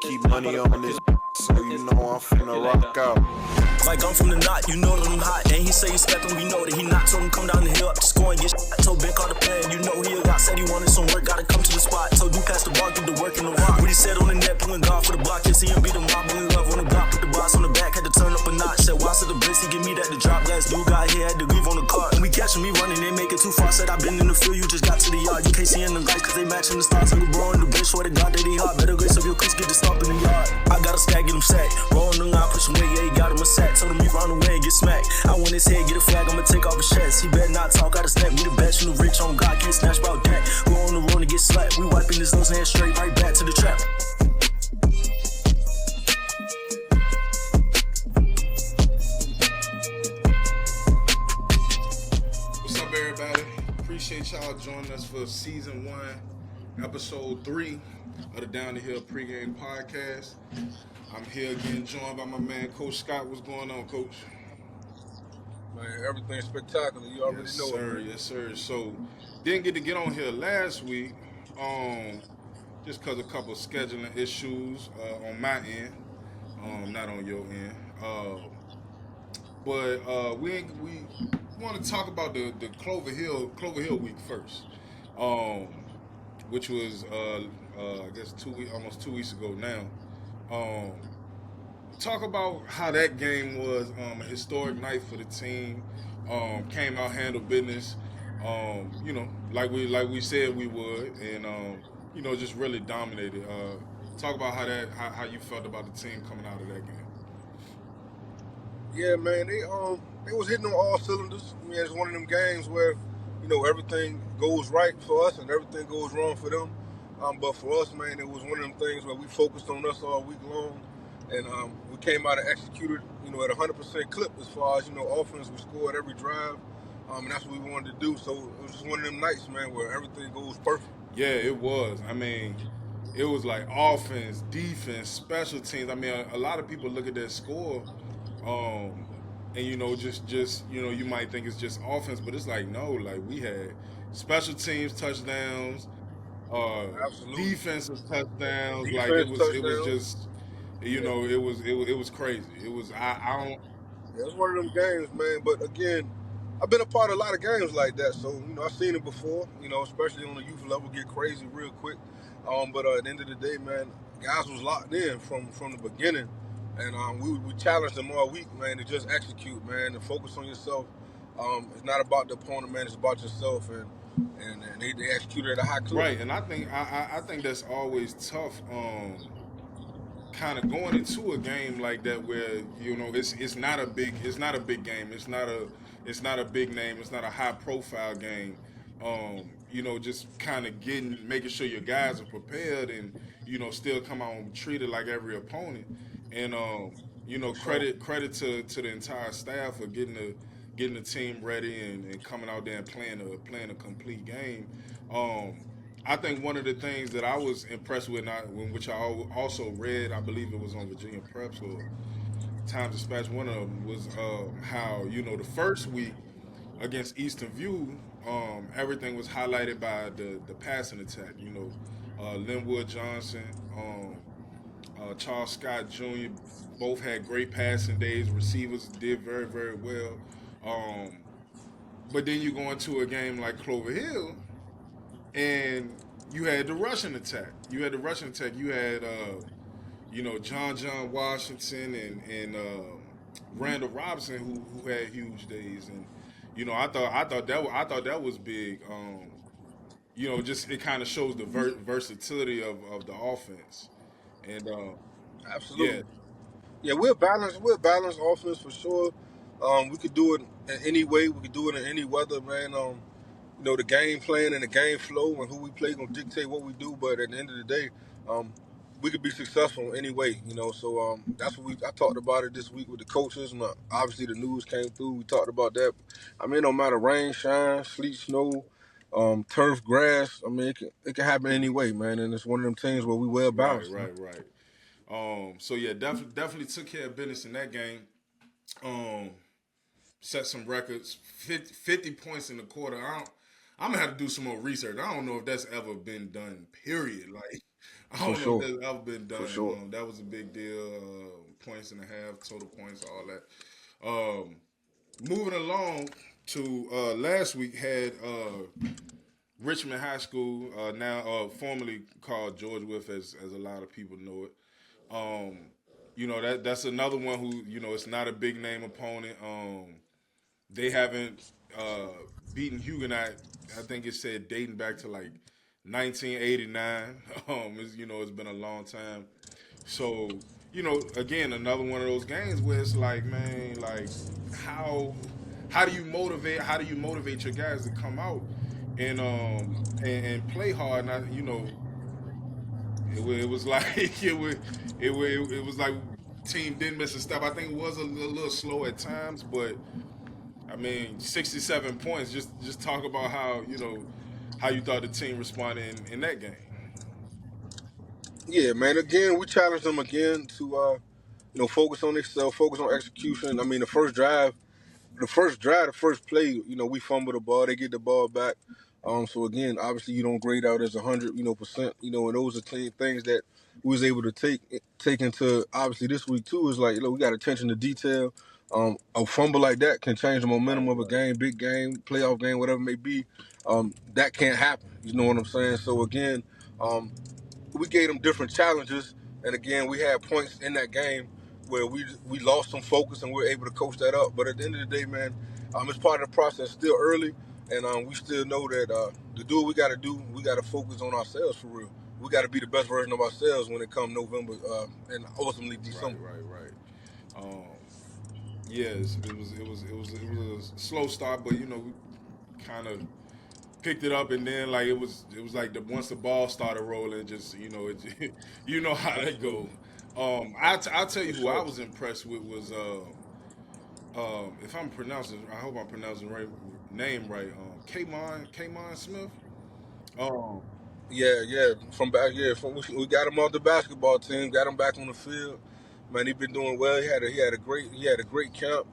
keep money on this, so you know I'm finna rock out. Like I'm from the knot, you know that I'm hot. And he say he's stepping, we know that he not. Told him come down the hill up to score and get shot. Told Ben call the plan, you know he got. Said he wanted some work, gotta come to the spot. Told you pass the ball, get the work in the rock. What he said on the net, pulling God for the block. Yes, he beat the mob, only love on the block. Put the boss on the back, had to turn up a notch. Said watch to the blitz, he give me that to drop. Last dude got here, had to grieve on the car. When we catching me running, they make it too far. Said I been in the field, you just got to the yard. You can't see in the lights, cause they matching the stars. And the bro in the bitch, swear to God that he hot. Better grace of your crease, get the stomp in the yard. I got a stack, get him sacked. Rolling the line, push him away, yeah, he got him a sack. Told him he run away and get smacked. I want his head, get a flag, I'ma take off his chest. He better not talk, out of snap. We the best from the rich on God, can't snatch about that. Go on the road and get slapped. We wiping his nose and straight right back to the trap. What's up, everybody? Appreciate y'all joining us for season 1, episode 3 of the Down the Hill Pregame podcast. I'm here again, joined by my man, Coach Scott. What's going on, Coach? Man, everything's spectacular. You already Yes, know sir. it. Yes, sir. So, didn't get on here last week, just because a couple of scheduling issues on my end, not on your end. But we want to talk about the Clover Hill week first, which was I guess almost 2 weeks ago now. Talk about how that game was a historic night for the team. Came out, handled business. Like we said we would, and just really dominated. Talk about how you felt about the team coming out of that game. Yeah, man, they was hitting on all cylinders. I mean, it's one of them games where, everything goes right for us and everything goes wrong for them. But for us, man, it was one of them things where we focused on us all week long, and we came out and executed, at 100% clip as far as offense. We scored every drive, and that's what we wanted to do. So it was just one of them nights, man, where everything goes perfect. Yeah, it was. I mean, it was like offense, defense, special teams. I mean, a lot of people look at that score, and just you might think it's just offense, but it's like no, like we had special teams touchdowns, Absolutely. defensive touchdowns. Like Defense it was touchdowns. just it was crazy. It was I don't. Yeah, it's one of them games, man. But again, I've been a part of a lot of games like that, so I've seen it before. Especially on the youth level, get crazy real quick. But at the end of the day, man, guys was locked in from the beginning, and we challenged them all week, man, to just execute, man, and focus on yourself. It's not about the opponent, man. It's about yourself, and they executed at a high clip. Right, and I think that's always tough. Kind of going into a game like that where it's not a big game. It's not a big name. It's not a high profile game. Just kind of making sure your guys are prepared and still come out and treat it like every opponent. And credit to the entire staff for getting the team ready and coming out there and playing a complete game. I think one of the things that I was impressed with, which I also read, I believe it was on Virginia Preps or Times Dispatch, one of them was how the first week against Eastern View, everything was highlighted by the passing attack. Linwood Johnson, Charles Scott Jr. both had great passing days. Receivers did very, very well. But then you go into a game like Clover Hill, and you had the rushing attack. You had John Washington and Randall Robinson who had huge days, and I thought that was big. Just it kind of shows the versatility of the offense, and Absolutely. yeah, Yeah, we're balanced. We're a balanced offense for sure. We could do it in any way. We could do it in any weather, man. The game plan and the game flow and who we play gonna dictate what we do. But at the end of the day, we could be successful any way. So that's what I talked about it this week with the coaches. And obviously, the news came through. We talked about that. I mean, no matter rain, shine, sleet, snow, turf, grass. I mean, it can happen any way, man. And it's one of them things where we well balanced. right. So yeah, definitely took care of business in that game. Set some records, 50 points in the quarter. I'm gonna have to do some more research. I don't know if that's ever been done. Period. Like, I for don't know if sure, that's ever been for done. sure. That was a big deal. Points and a half, total points, all that. Moving along to last week had Richmond High School, now formerly called George Wythe, as a lot of people know it. Um, that's another one who it's not a big name opponent. They haven't beaten Huguenot. I think it said dating back to like 1989. It's been a long time. So again, another one of those games where it's like, man, like how how do you motivate your guys to come out and play hard? And it was like it was like team didn't miss a step. I think it was a little slow at times, but I mean, 67 points. Just talk about how you thought the team responded in that game. Yeah, man. Again, we challenged them again to focus on themselves, focus on execution. I mean, the first play, we fumble the ball, they get the ball back. So again, obviously, you don't grade out as 100, percent. And those are things that we was able to take into obviously this week too. Is like, we got attention to detail. A fumble like that can change the momentum Right, of a right. game, big game, playoff game, whatever it may be. That can't happen. You know what I'm saying? So again, um, we gave them different challenges, and again, we had points in that game where we lost some focus and we were able to coach that up. But at the end of the day, man, it's part of the process. Still early, and we still know that to do what we got to do, we got to focus on ourselves for real. We got to be the best version of ourselves when it comes November and ultimately Right, December. right, right. Yes, it was a slow start, but we kind of picked it up, and then like it was like once the ball started rolling, just you know how that go. Absolutely, I'll tell you for who I sure. was impressed with was if I'm pronouncing, I hope I'm pronouncing right name right. Kamon Smith. Um, Yeah, yeah. From back, yeah, we got him off the basketball team, got him back on the field. Man, he been doing well. He had a great camp.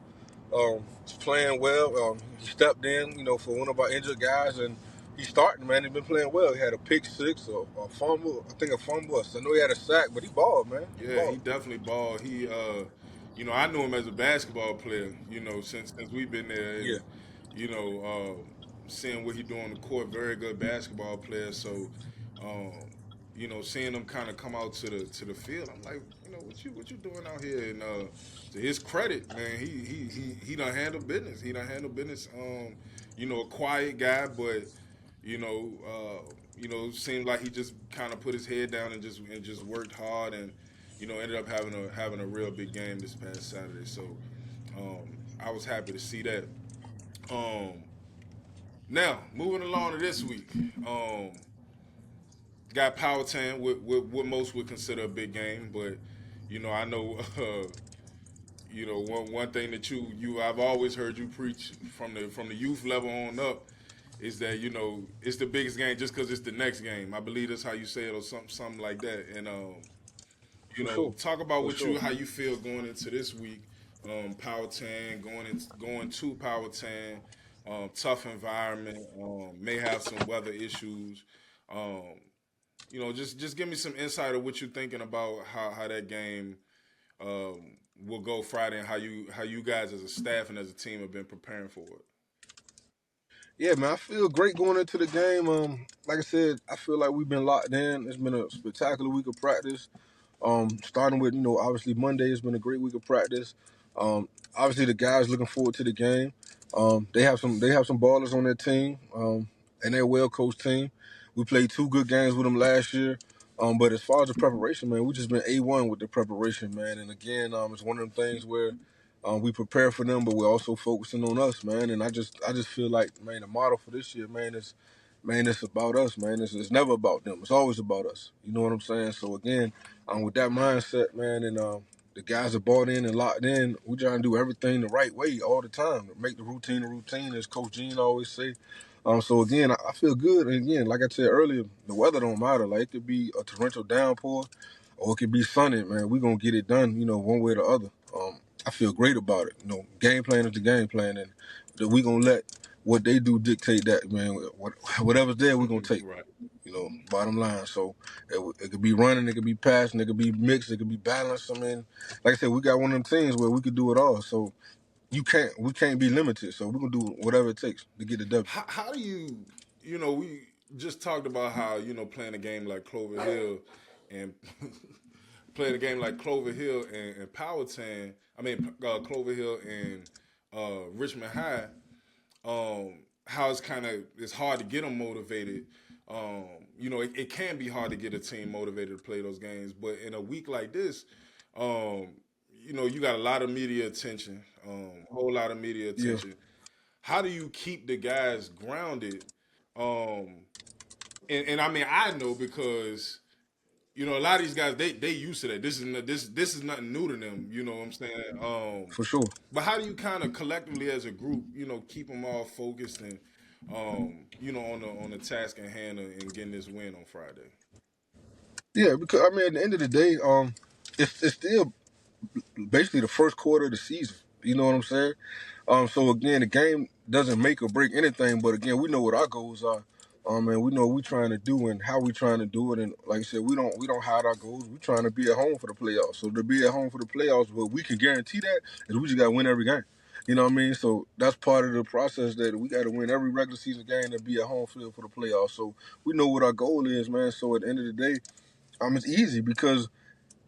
He's playing well. He stepped in, for one of our injured guys, and he's starting. Man, he's been playing well. He had a pick six, a fumble. I think a fumble. I know he had a sack, but he balled, man. He Yeah, he balled. definitely balled. I knew him as a basketball player, since we've been there, Yeah, and you know, seeing what he do on the court, very good basketball player. So, um, seeing him kind of come out to the field, I'm like, what you doing out here? And to his credit, man, he done handle business. He done handle business. A quiet guy, but seemed like he just kind of put his head down and just worked hard and ended up having a real big game this past Saturday. So I was happy to see that. Um, Now moving along to this week, got Powhatan, what most would consider a big game, but I know one thing that I've always heard you preach from the youth level on up is that it's the biggest game just because it's the next game. I believe that's how you say it or something like that. And for sure, talk about for sure. how you feel going into this week. Powhatan going to Powhatan, tough environment. May have some weather issues. Um, just give me some insight of what you're thinking about how that game will go Friday and how you guys as a staff and as a team have been preparing for it. Yeah, man, I feel great going into the game. Like I said, I feel like we've been locked in. It's been a spectacular week of practice. Starting with, obviously Monday has been a great week of practice. Obviously the guys looking forward to the game. They have some ballers on their team, and they're a well coached team. We played two good games with them last year. But as far as the preparation, man, we just been A1 with the preparation, man. And again, it's one of them things where we prepare for them, but we're also focusing on us, man. And I just feel like, man, the model for this year, man, is, man, it's about us, man. It's never about them. It's always about us. You know what I'm saying? So again, with that mindset, man, and the guys are bought in and locked in, we trying to do everything the right way all the time to make the routine a routine, as Coach Gene always say. So again, I feel good. And again, like I said earlier, the weather don't matter. Like it could be a torrential downpour, or it could be sunny. Man, we gonna get it done. One way or the other. I feel great about it. Game plan is the game plan, and we gonna let what they do dictate that. Man, whatever's there, we gonna take. Right. Bottom line. So it could be running, it could be passing, it could be mixed, it could be balanced. I mean, like I said, we got one of them teams where we could do it all. So we can't be limited. So we're gonna do whatever it takes to get the W. How do we just talked about how, playing a game like Clover Hill and playing a game like Clover Hill and Powhatan, Clover Hill and Richmond High, how it's hard to get them motivated. It can be hard to get a team motivated to play those games, but in a week like this, you got a lot of media attention, a whole lot of media Yeah, attention. How do you keep the guys grounded? Um, and I mean, I know because a lot of these guys they used to that. This is nothing new to them. You know what I'm saying? for sure. But how do you kind of collectively as a group, keep them all focused and on the task at hand and getting this win on Friday? Yeah, because I mean, at the end of the day, it's still basically the first quarter of the season. You know what I'm saying? So again, the game doesn't make or break anything, but again, we know what our goals are. And we know what we're trying to do and how we're trying to do it. And like I said, we don't hide our goals. We're trying to be at home for the playoffs. So to be at home for the playoffs, what we can guarantee that is we just got to win every game. You know what I mean? So that's part of the process that we got to win every regular season game and be at home field for the playoffs. So we know what our goal is, man. So at the end of the day, it's easy because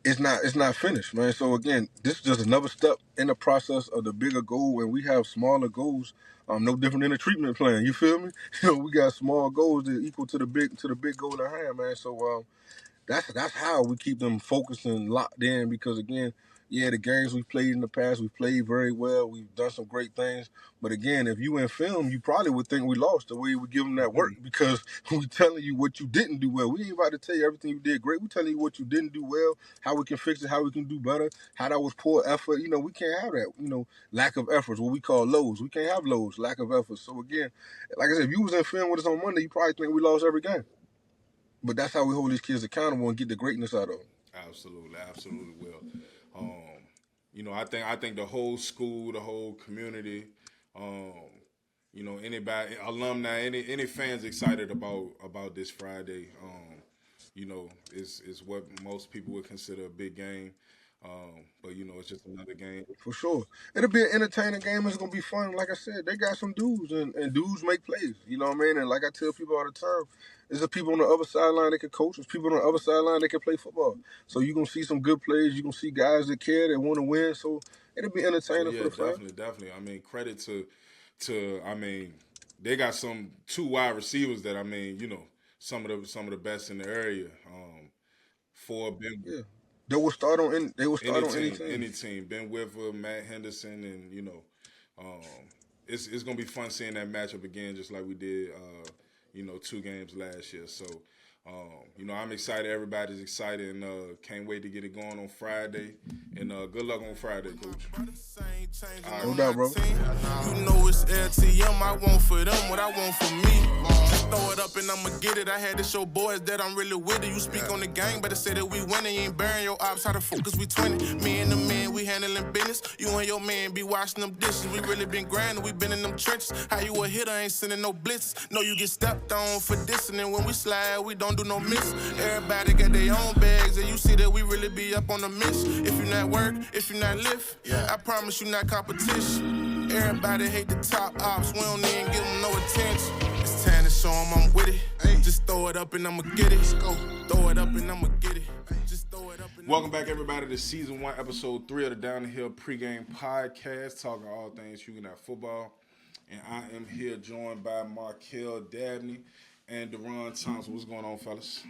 it's not finished, man. So again, this is just another step in the process of the bigger goal, and we have smaller goals, no different than a treatment plan. You feel me? We got small goals that equal to the big goal at hand, man. So that's how we keep them focused and locked in because again, yeah, the games we've played in the past, we've played very well. We've done some great things. But again, if you in film, you probably would think we lost the way we give them that work because we telling you what you didn't do well. We ain't about to tell you everything you did great. We telling you what you didn't do well, how we can fix it, how we can do better, how that was poor effort. We can't have that, lack of efforts, what we call lows. We can't have lows, lack of efforts. So again, like I said, if you was in film with us on Monday, you probably think we lost every game. But that's how we hold these kids accountable and get the greatness out of them. Absolutely, absolutely will. I think the whole school, the whole community, anybody, alumni, any fans excited about this Friday. Is what most people would consider a big game. But it's just another game. For sure. It'll be an entertaining game. It's going to be fun. Like I said, they got some dudes, and dudes make plays. You know what I mean? And like I tell people all the time, there's people on the other sideline that can coach. There's people on the other sideline that can play football. So you're going to see some good plays. You're going to see guys that care, that want to win. So it'll be entertaining for the fans. Definitely. I mean, credit to they got two wide receivers that, some of the best in the area. For Ben. Yeah. They will start on any team. Any team. Ben Whipper, Matt Henderson, and it's gonna be fun seeing that matchup again, just like we did 2 games last year. So I'm excited. Everybody's excited, and can't wait to get it going on Friday. And good luck on Friday, Coach. No doubt, bro. You know it's LTM. I want for them what I want for me. Just throw it up and I'ma get it. I had to show boys that I'm really with it. You speak on the game, better say that we winning. You ain't burying your ops. How the focus we 20? Me and the man, we handling business. You and your man be washing them dishes. We really been grinding. We been in them trenches. How you a hitter ain't sending no blitz? No, you get stepped on for this, and then when we slide, we don't do no miss. Everybody got their own bags, and you see that we really be up on the miss. If you not work, if you not lift, I promise you not competition. Everybody hate the top ops, we don't even give them no attention. It's time to show them I'm with it. Just throw it up and I'ma get it. Throw it up and I'ma get it. Just throw it up and Welcome back, everybody, to Season 1, Episode 3 of the Down the Hill Pregame Podcast, talking all things Huguenot football. And I am here joined by Markel Dabney and Deron Thompson. What's going on, fellas?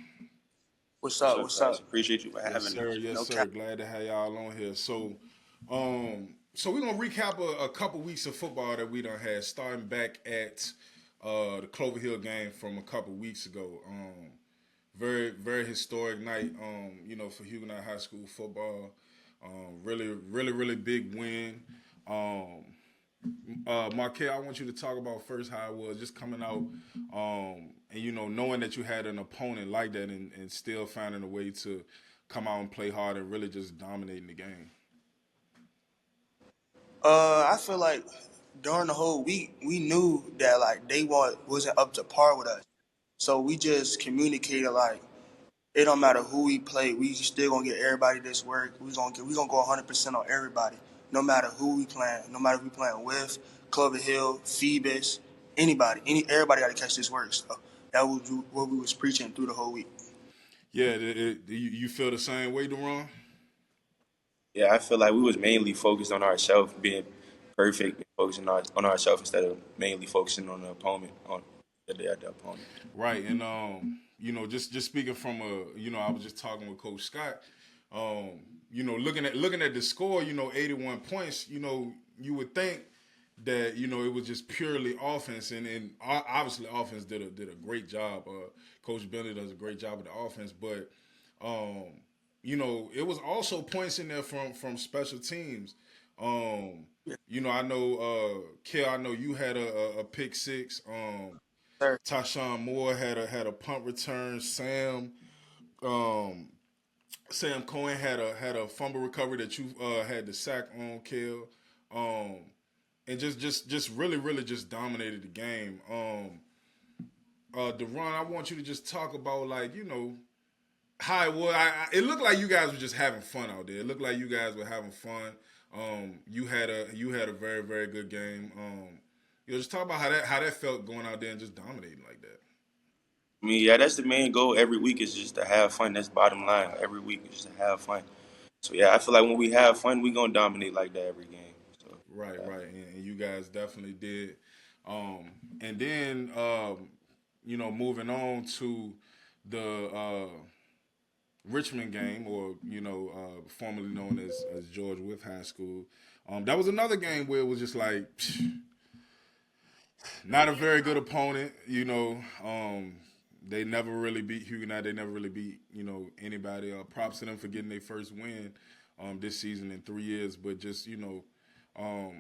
What's up? Appreciate you for having us. Yes, sir. Glad to have y'all on here. So we're going to recap a couple weeks of football that we done had, starting back at the Clover Hill game from a couple weeks ago. Very, very historic night, for Huguenot High School football. Really big win. Markel, I want you to talk about first how it was just coming out and, knowing that you had an opponent like that and still finding a way to come out and play hard and really just dominating the game. I feel like during the whole week, we knew that, they wasn't up to par with us. So we just communicated like it don't matter who we play, we still gonna get everybody this work. We gonna go 100% on everybody, no matter who we playing, no matter if we playing with Clover Hill, Phoebus, everybody got to catch this work. So that was what we was preaching through the whole week. Yeah, you feel the same way, Deron? Yeah, I feel like we was mainly focused on ourselves, being perfect, and focusing on ourselves instead of mainly focusing on the opponent, on the opponent. Right, and just speaking from I was just talking with Coach Scott. Looking at the score, 81 points. You would think that it was just purely offense, and obviously offense did a great job. Coach Bentley does a great job with the offense, but it was also points in there from special teams. I know, Kel, I know you had a pick six. Sir. Tashawn Moore had a punt return. Um, Sam Cohen had a fumble recovery that you had the sack on, Kel. And just really just dominated the game. Deron, I want you to just talk about how it was. It looked like you guys were just having fun out there. It looked like you guys were having fun. You had a very very good game. Just talk about how that felt going out there and just dominating like that. I mean, yeah, that's the main goal every week is just to have fun. That's bottom line. Every week is just to have fun. So yeah, I feel like when we have fun, we gonna dominate like that every game. So Right, yeah. right, and you guys definitely did. And then moving on to the Richmond game, or formerly known as George Wythe High School. That was another game where it was just like not a very good opponent. They never really beat Huguenot. They never really beat anybody. Props to them for getting their first win this season in 3 years. But just I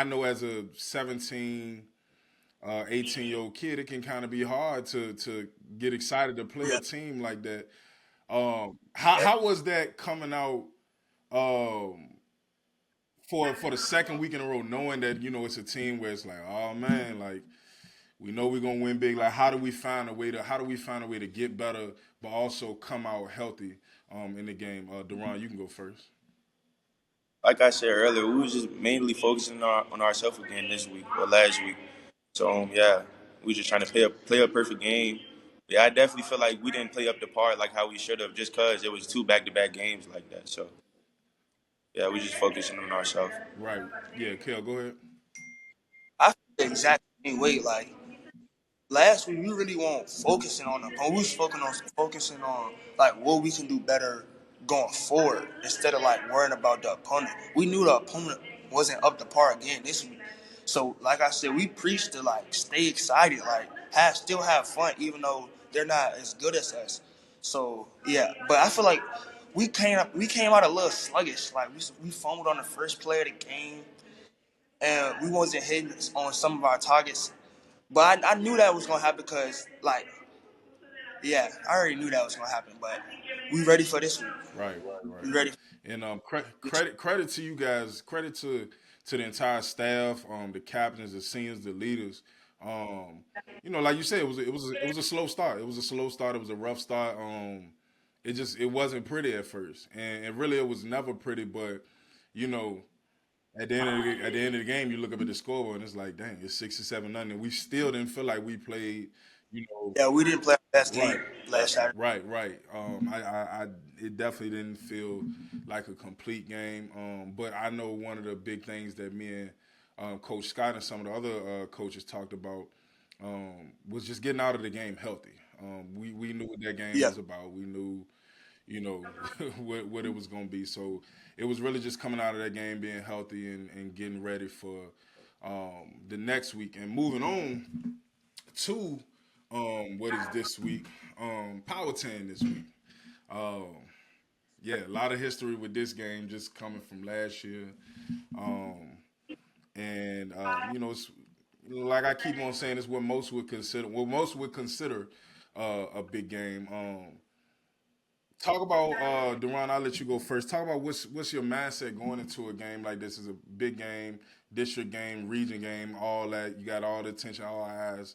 know as a 17, 18-year-old kid, it can kind of be hard to get excited to play a team like that. How was that coming out for the second week in a row, knowing that it's a team where it's like, oh man, like we know we're gonna win big. Like, how do we find a way to get better, but also come out healthy in the game? Deron, you can go first. Like I said earlier, we was just mainly focusing on ourselves again this week or last week. So yeah, we was just trying to play a perfect game. Yeah, I definitely feel like we didn't play up the part like how we should have, just cause it was two back-to-back games like that. So yeah, we just focusing on ourselves. Right. Yeah, Kel, go ahead. I feel the exact same way. Like last week, we really weren't focusing on the opponent. We was focusing on like what we can do better going forward instead of like worrying about the opponent. We knew the opponent wasn't up to par again this week. So like I said, we preached to like stay excited, like still have fun, even though they're not as good as us. So yeah, but I feel like we came out a little sluggish. Like we fumbled on the first play of the game, and we wasn't hitting on some of our targets. But I knew that was gonna happen because, like, yeah, I already knew that was gonna happen. But we ready for this week. Right, right, right. We ready. And credit to you guys. Credit to the entire staff, the captains, the seniors, the leaders. Like you said, it was a slow start. It was a slow start. It was a rough start. It wasn't pretty at first, and really it was never pretty. But you know, at the end of the game, you look up at the scoreboard and it's like, dang, it's 67-0, and we still didn't feel like we played. Yeah, we didn't play our best game Right. last Saturday. Right. It definitely didn't feel like a complete game. But I know one of the big things that me and Coach Scott and some of the other coaches talked about was just getting out of the game healthy. We knew what that game Yeah. was about. We knew, what it was going to be. So it was really just coming out of that game, being healthy and getting ready for the next week and moving on to what is this week? Power 10 this week. Yeah, a lot of history with this game just coming from last year. And it's like I keep on saying, it's what most would consider a big game. Talk about Duran. I'll let you go first. Talk about what's your mindset going into a game like this. Is a big game, district game, region game, all that. You got all the attention, all eyes.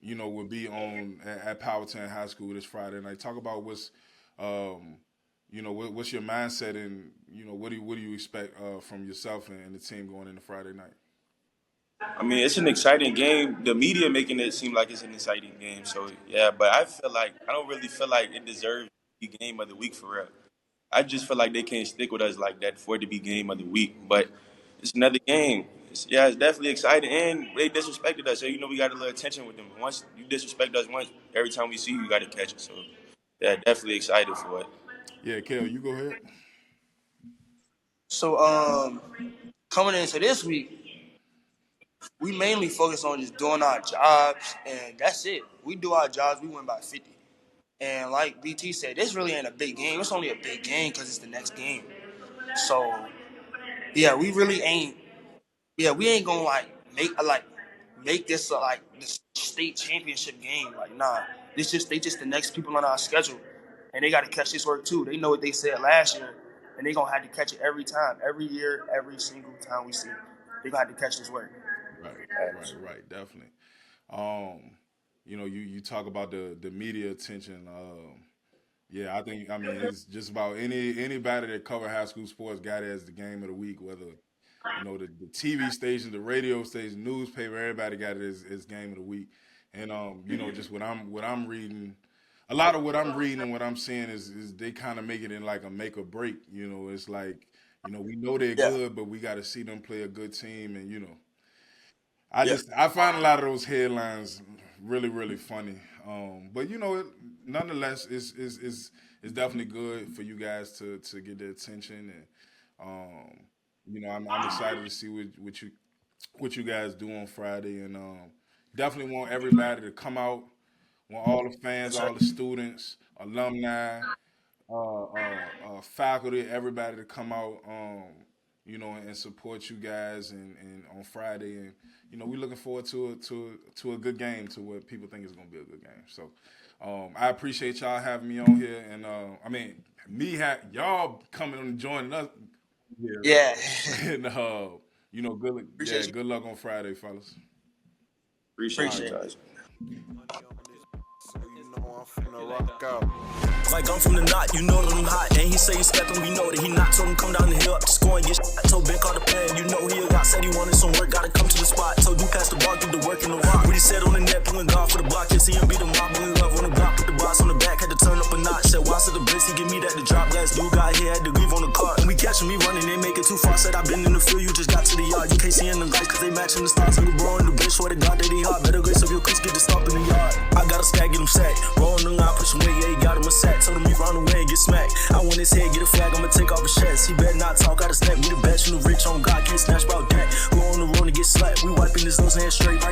will be on at Powhatan High School this Friday night. Talk about what's your mindset and what do you expect from yourself and the team going into Friday night? I mean, it's an exciting game. The media making it seem like it's an exciting game. So yeah, but I don't really feel like it deserves to be game of the week for real. I just feel like they can't stick with us like that for it to be game of the week. But it's another game. It's definitely exciting, and they disrespected us. So we got a little attention with them. Once you disrespect us once, every time we see you, you got to catch it. So yeah, definitely excited for it. Yeah, Kel, you go ahead. So coming into this week, we mainly focus on just doing our jobs, and that's it. We do our jobs, we win by 50. And like BT said, this really ain't a big game. It's only a big game because it's the next game. So yeah, we really ain't. Yeah, we ain't gonna make this like this state championship game. Like nah, they just the next people on our schedule, and they got to catch this work too. They know what they said last year, and they gonna have to catch it every time, every year, every single time we see it. They gonna have to catch this work. Right, definitely. You talk about the media attention. Yeah, I mean it's just about anybody that cover high school sports got it as the game of the week, whether the TV station, the radio station, newspaper, everybody got it as game of the week. And just what I'm reading, a lot of what I'm reading and what I'm seeing is they kind of make it in like a make or break. It's like we know they're good, but we got to see them play a good team, and I find a lot of those headlines really really funny. But nonetheless, it's definitely good for you guys to get the attention, and I'm excited to see what you guys do on Friday, and definitely want everybody to come out. Want all the fans, all the students, alumni, faculty, everybody to come out, and support you guys, and on Friday, and we're looking forward to a good game, to what people think is going to be a good game. So, I appreciate y'all having me on here, and y'all coming and joining us. Yeah. And good luck on Friday, fellas. Appreciate it, guys. So I'm finna rock out. Like I'm from the knot, you know that I'm hot. And he say he steppin', we know that he not. Told him come down the hill up to score and get shot. Told Ben call the plan, you know he got. Said he wanted some work, gotta come to the spot. Told you pass the ball, get the work in the rock. What he said on the net, pulling God for the block. Yeah, see him beat him up, pulling love on the block. Put the boss on the back, had to turn up a notch. Said watch to the bricks, he give me that to drop. Last dude got here, had to leave on the car. And we catching me running, they make it too far. Said I been in the field, you just got to the yard. You can't see in the lights, cause they matching the stars. And the bro in the bitch, swear to God that he hot. Better grace of your crease, get the stomp in the yard. I got a stack, get him sacked. Rolling the line, push him away, yeah, he got him a sack. Told him he run away and get smacked. I want his head, get a flag, I'ma take off his chest. He better not talk, gotta snap. We the best from the rich on God, can't snatch about that. Go on the road and get slapped. We wiping his nose hand straight.